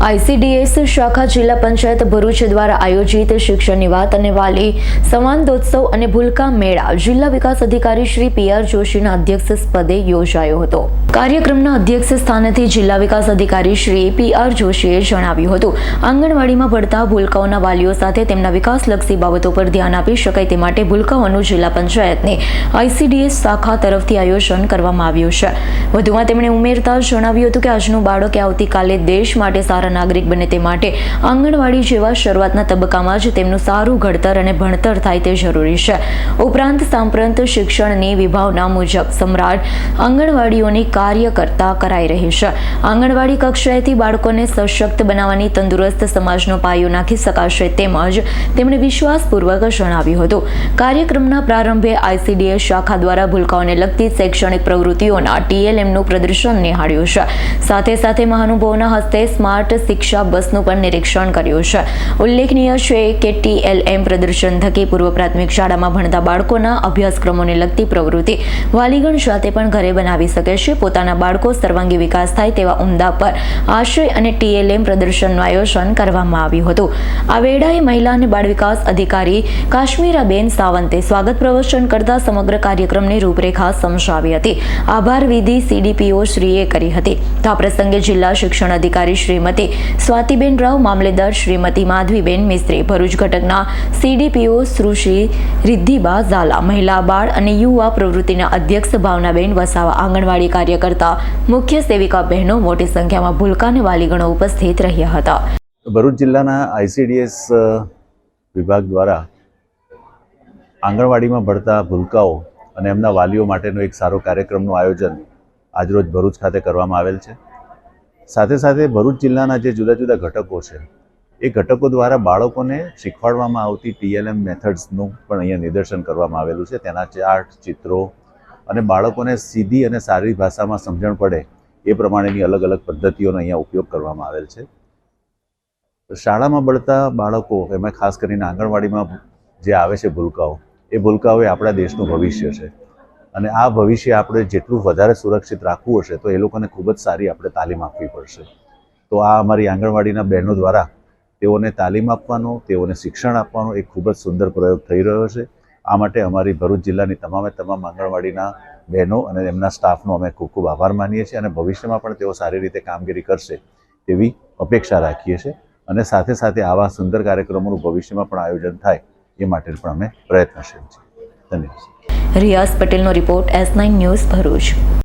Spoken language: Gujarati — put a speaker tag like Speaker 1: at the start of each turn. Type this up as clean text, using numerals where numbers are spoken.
Speaker 1: ICDS શાખા જિલ્લા પંચાયત ભરૂચ દ્વારા આયોજિત શિક્ષણ નિવાત અને વાલી સંવાદોત્સવ અને ભૂલકા મેળા જિલ્લા વિકાસ અધિકારી શ્રી PR જોશીના અધ્યક્ષ પદે યોજાયો હતો। કાર્યક્રમના અધ્યક્ષ સ્થાનેથી જિલ્લા વિકાસ અધિકારી શ્રી PR જોશીએ જણાવ્યું હતું, આંગણવાડીમાં ભણતા ભૂલકાઓના વાલીઓ સાથે તેમના વિકાસલક્ષી બાબતો પર ધ્યાન આપી શકાય તે માટે ભૂલકાઓનું જિલ્લા પંચાયતની ICDS શાખા તરફથી આયોજન કરવામાં આવ્યું છે। વધુમાં તેમણે ઉમેરતા જણાવ્યું હતું કે આજનું બાળક આવતીકાલે દેશ માટે સારા નાગરિક બને તે માટે આંગણવાડી જેવા શરૂઆતના તબક્કામાં જ તેમનું સારું ઘડતર અને ભણતર થાય તે જરૂરી છે। ઉપરાંત સાંપ્રત શિક્ષણની વિભાવના મુજબ સમ્રાટ આંગણવાડીઓની કાર્યકર્તા કરાઈ રહી છે। આંગણવાડી કક્ષાએથી બાળકોને સશક્ત બનાવવાની તંદુરસ્ત સમાજનો પાયો નાખી શકાશે તેમજ તેમણે વિશ્વાસપૂર્વક જણાવ્યું હતું। કાર્યક્રમના પ્રારંભે ICDS શાખા દ્વારા ભૂલકાઓને લગતી શૈક્ષણિક પ્રવૃત્તિઓના TLMનું પ્રદર્શન નિહાળ્યું છે। સાથે સાથે મહાનુભાવોના હસ્તે સ્માર્ટ શિક્ષા બસનું પણ નિરીક્ષણ કર્યું છે। ઉલ્લેખનીય છે કે TLM પ્રદર્શન થકી પૂર્વ પ્રાથમિક શાળામાં ભણતા બાળકોના અભ્યાસક્રમોને લગતી પ્રવૃત્તિ વાલીગણ જાતે પણ ઘરે બનાવી શકે છે। પોતાના બાળકો સર્વાંગી વિકાસ થાય તેવા ઉમદા પર આશય અને TLM પ્રદર્શનનું આયોજન કરવામાં આવ્યું હતું। આ વેળાએ મહિલા અને બાળ વિકાસ અધિકારી કાશ્મીરાબેન સાવંતે સ્વાગત પ્રવચન કરતા સમગ્ર કાર્યક્રમની રૂપરેખા સમજાવી હતી। આભાર વિધિ CDPO શ્રીએ કરી હતી। તો આ પ્રસંગે જિલ્લા શિક્ષણ અધિકારી શ્રીમતી સ્વાતિબેન રાવ, મામલેદાર શ્રીમતી માધવીબેન મિસ્ત્રી, ભરૂચ ઘટકના CDPO સુશ્રી રિદ્ધિબા ઝાલા, મહિલા બાળ અને યુવા પ્રવૃત્તિના અધ્યક્ષ ભાવનાબેન વસાવા, આંગણવાડી કાર્યકર્તા, મુખ્ય સેવિકા બહેનો મોટી સંખ્યામાં ભૂલકા અને વાલીગણો ઉપસ્થિત રહ્યા હતા।
Speaker 2: ભરૂચ જિલ્લાના ICDS વિભાગ દ્વારા આંગણવાડીમાં ભણતા ભૂલકાઓ અને એમના વાલીઓ માટેનો એક સારો કાર્યક્રમનું આયોજન આજરોજ ભરૂચ ખાતે કરવામાં આવેલ છે। સાથે સાથે ભરૂચ જિલ્લાના જે જુદા જુદા ઘટકો છે એ ઘટકો દ્વારા બાળકોને શીખવાડવામાં આવતી TLM મેથડ્સનું પણ અહીંયા નિદર્શન કરવામાં આવેલું છે। તેના ચાર્ટ, ચિત્રો અને બાળકોને સીધી અને સારી ભાષામાં સમજણ પડે એ પ્રમાણેની અલગ અલગ પદ્ધતિઓનો અહીંયા ઉપયોગ કરવામાં આવેલ છે। શાળામાં ભણતા બાળકો, એમાં ખાસ કરીને આંગણવાડીમાં જે આવે છે ભૂલકાઓ, એ ભૂલકાઓ એ આપણા દેશનું ભવિષ્ય છે અને આ ભવિષ્ય આપણે જેટલું વધારે સુરક્ષિત રાખવું હશે તો એ લોકોને ખૂબ જ સારી આપણે તાલીમ આપવી પડશે। તો આ અમારી આંગણવાડીના બહેનો દ્વારા તેઓને તાલીમ આપવાનો, તેઓને શિક્ષણ આપવાનો એક ખૂબ જ સુંદર પ્રયોગ થઈ રહ્યો છે। આ માટે અમારી ભરૂચ જિલ્લાની તમામ આંગણવાડીના બહેનો અને એમના સ્ટાફનો અમે ખૂબ ખૂબ આભાર માનીએ છીએ અને ભવિષ્યમાં પણ તેઓ સારી રીતે કામગીરી કરશે તેવી અપેક્ષા રાખીએ છીએ અને સાથે સાથે આવા સુંદર કાર્યક્રમોનું ભવિષ્યમાં પણ આયોજન થાય એ માટે પણ અમે પ્રયત્નશીલ છીએ। ધન્યવાદ।
Speaker 1: રિયાઝ પટેલનો રિપોર્ટ, S9 ન્યૂઝ, ભરૂચ।